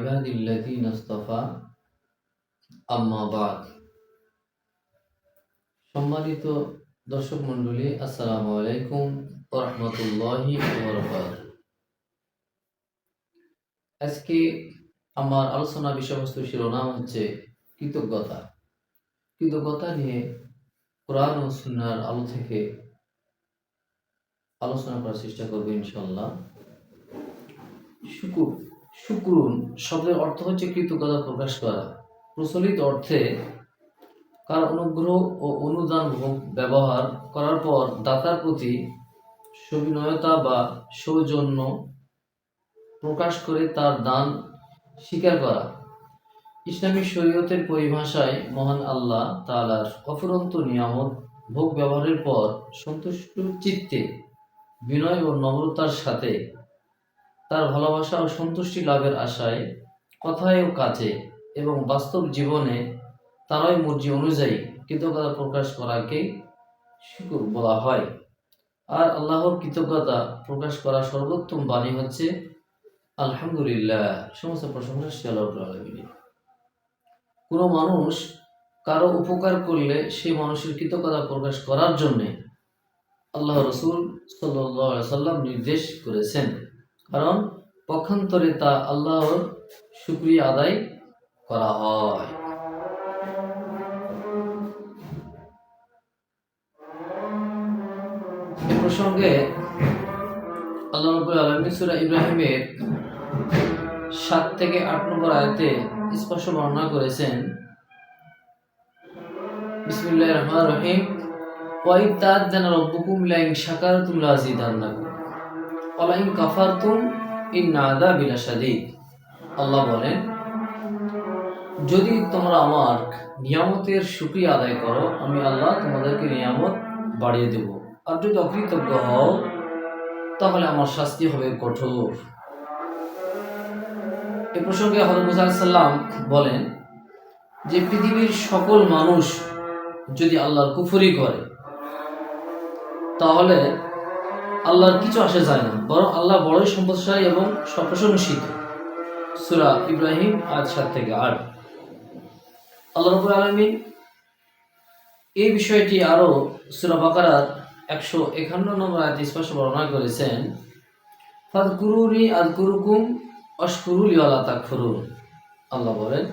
ইবাদিল্লাযীনা ইসতাফা আম্মা বা'দ। সম্মানিত দর্শক মণ্ডলী, আসসালামু আলাইকুম ওয়া রাহমাতুল্লাহি ওয়া বারাকাতুহু। আজকে আমার আলোচনা বিষয়বস্তু শিরোনাম হচ্ছে কৃতজ্ঞতা। কৃতজ্ঞতা নিয়ে কোরআন ও সুন্নাহর আলো থেকে আলোচনা করার চেষ্টা করব ইনশাআল্লাহ। শুকরুন শব্দের অর্থ হচ্ছে কৃতজ্ঞতা প্রকাশ করা। প্রচলিত অর্থে কার অনুগ্রহ ও অনুদান ব্যবহার করার পর দাতার প্রতি সবিনয়তা বা সৌজন্য প্রকাশ করে তার দান স্বীকার করা। ইসলামী শরীয়তের পরিভাষায় মহান আল্লাহ তাআলার অফুরন্ত নিয়ামত ভোগ ব্যবহারের পর সন্তুষ্ট চিত্তে বিনয় ও নম্রতার সাথে তার ভালোবাসা ও সন্তুষ্টি লাভের আশায় কথায় ও কাজে এবং বাস্তব জীবনে তারই মর্জি অনুযায়ী কৃতজ্ঞতা প্রকাশ করাকে শুকর বলা হয়। আর আল্লাহর কৃতজ্ঞতা প্রকাশ করা সর্বোত্তম বাণী হচ্ছে আলহামদুলিল্লাহ, সমস্ত প্রশংসা সে আল্লাহর আলামিনের। কোনো মানুষ কারো উপকার করলে সেই মানুষের কৃতজ্ঞতা প্রকাশ করার জন্যে আল্লাহ রাসূল সাল্লাল্লাহু আলাইহি সাল্লাম নির্দেশ করেছেন, কারণ পক্ষান্তরে তা আল্লাহর শুকরিয়া আদায় করা হয়। এ প্রসঙ্গে আল্লাহ রাব্বুল আলামিন সূরা ইব্রাহিমের 7 থেকে 8 নম্বর আয়াতে স্পষ্ট বর্ণনা করেছেন, বিসমিল্লাহির রহমানির রহিম, ওয়া ইয তা'আযানা রাব্বুকুম লাইন শাকারতুম লাযিদান্নাকুম ওয়া লাইন কাফারতুম ইন্না আযাবি লাশাদীদ। আল্লাহ বলেন, যদি তোমরা আমার নিয়ামতের শুকরিয়া আদায় করো, আমি আল্লাহ তোমাদেরকে নিয়ামত বাড়িয়ে দেব, আর যদি অকৃতজ্ঞ হও তাহলে আমার শাস্তি হবে কঠোর। এ প্রসঙ্গে হযরত মুসা আলাইহিস সালাম বলেন যে পৃথিবীর সকল মানুষ যদি আল্লাহর কুফরি করে তাহলে আল্লাহর কিছু আসে যায় না, বরং আল্লাহ বড়ই সম্পদশালী এবং সপ্রশংসিত। সূরা ইব্রাহিম আয়াত 7 থেকে 8। আল্লাহ রাব্বুল আলামিন এই বিষয়টি আরো সূরা বাকারার 151 নম্বর আয়াতে স্পষ্ট বর্ণনা করেছেন, ফাযকুরুনি আযকুরুকুম ওয়াশকুরু লি ওয়া লা তাকফুরুন। আল্লাহ বলেন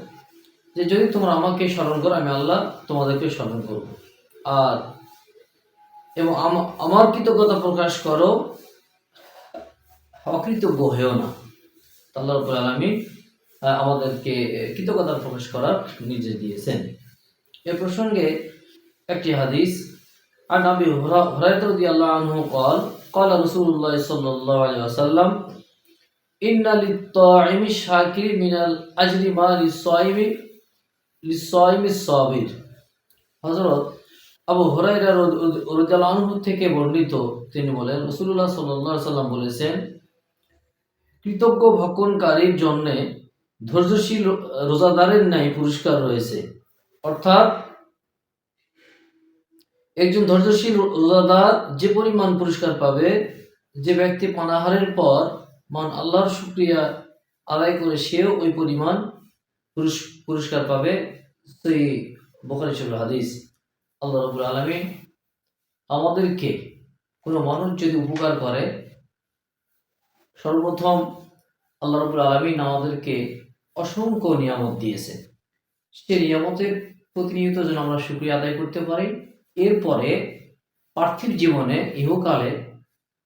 যে যদি তোমরা আমাকে স্মরণ করো, আমি আল্লাহ তোমাদেরকে স্মরণ করব, আর এবং আমার কৃতজ্ঞতা প্রকাশ করো, অকৃতজ্ঞ হয়েও না। আল্লাহ রাব্বুল আলামিন আমাদেরকে কৃতজ্ঞতা প্রকাশ করার নির্দেশ দিয়েছেন। এ প্রসঙ্গে একটি হাদিস, আন আবি হুরায়রা রাদিয়াল্লাহু আনহু قال قال رسول الله صلى الله عليه وسلم إن للطاعم الشاكر من الأجر ما للصائم الصابر। হযরত আবু হুরায়রা রাদিয়াল্লাহু আনহু থেকে বর্ণিত, তিনি বলেন, রাসূলুল্লাহ সাল্লাল্লাহু আলাইহি ওয়াসাল্লাম বলেছেন, কৃতজ্ঞ ভক্ষণকারীর জন্য ধৈর্যশীল রোজাদারের ন্যায় পুরস্কার রয়েছে। অর্থাৎ একজন ধৈর্যশীল রোজাদার যে পরিমাণ পুরস্কার পাবে, যে ব্যক্তি পানাহারের পর মান আল্লাহর শুকরিয়া আদায় করে সেও ওই পরিমাণ পুরস্কার পাবে। সেই বুখারী শরীফের হাদিস। আল্লাহ রাব্বুল আলামিন আমাদেরকে, কোনো মানুষ যদি উপকার করে, সর্বপ্রথম আল্লাহ রাব্বুল আলামিন আমাদেরকে অসংখ্য নিয়ামত দিয়েছে। সেই নিয়ামতের প্রতিনিয়ত যেন আমরা শুকরিয়া আদায় করতে পারি। এরপরে পার্থিব জীবনে ইহকালে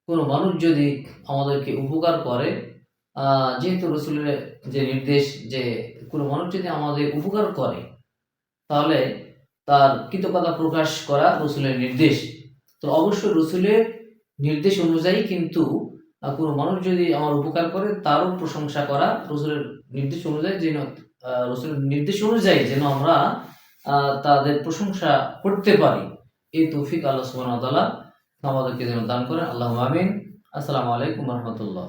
কোনো মানুষ যদি আমাদেরকে উপকার করে, যেহেতু রাসূলের যে নির্দেশ যে কোনো মানুষ যদি আমাদের উপকার করে তাহলে তার কৃতজ্ঞতা প্রকাশ করা রাসূলের নির্দেশ। তো অবশ্যই রাসূলের নির্দেশ অনুযায়ী কিন্তু কোনো মানুষ যদি আমার উপকার করে তারও প্রশংসা করা, রাসূলের নির্দেশ অনুযায়ী যেন রাসূলের নির্দেশ অনুযায়ী যেন আমরা তাদের প্রশংসা করতে পারি, এই তৌফিক আল্লাহ সুবহানাহু ওয়া তাআলা আমাদেরকে যেন দান করেন। আল্লাহুম্মা আমিন। আসসালামু আলাইকুম ওয়া রাহমাতুল্লাহ।